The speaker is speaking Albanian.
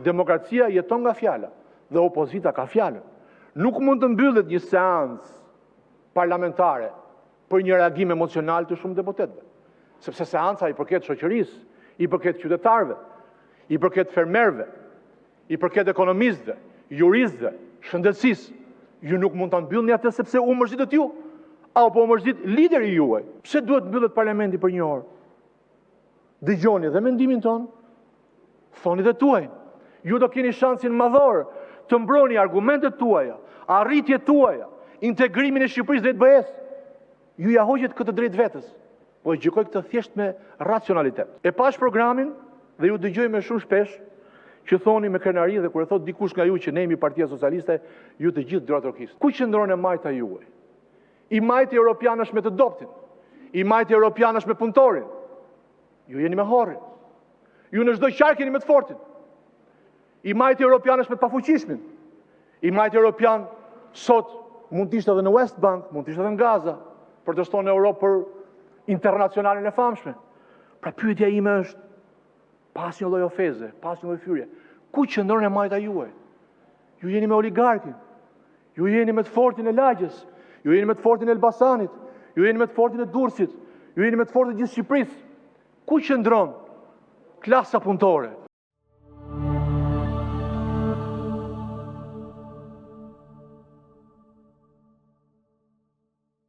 Demokracia jeton nga fjala dhe opozita ka fjalën. Nuk mund të mbyllet një seancë parlamentare për një reagim emocional të shumë deputetëve. Sepse seanca i përket shoqërisë, i përket qytetarëve, i përket fermerëve, i përket ekonomistëve, juristëve, shëndetësisë. Ju nuk mund ta mbyllni atë sepse u mërzitët ju, apo u mërzit lideri juaj. Pse duhet mbyllet parlamenti për një orë? Dëgjoni dhe mendimin ton, thoni dhe tuaj. Ju do keni shansin madhor të mbroni argumentet tuaja, arritjet tuaja, integrimin e Shqipërisë drejt BE-s. Ju ja hoqet këtë drejt vetës, po e gjykoj këtë thjesht me racionalitet. E pash programin dhe ju dëgjoj me shumë shpesh që thoni me krenari dhe kur e thot dikush nga ju që ne jemi Partia Socialiste, ju të gjithë drotorkistë. Ku qëndron e majta juaj? I majti europian është me të doptin, i majti europian është me punëtorin. Ju jeni me horrin. Ju në çdo qark jeni me të fortin. I majti europian është me të pafuqishmin. I majti europian sot mund të ishte edhe në West Bank, mund të ishte edhe në Gaza, proteston në Europë për internacionalin e famshme. Pra pyetja ime është, pas një lloj ofeze, pas një lloj fyrje, ku qëndron e majta juaj? Ju jeni me oligarkin, ju jeni me të fortin e Lagjës, ju jeni me të fortin e Elbasanit, ju jeni me të fortin e Durrësit, ju jeni me të fortin e gjithë Shqipërisë. Ku qëndron klasa punëtore?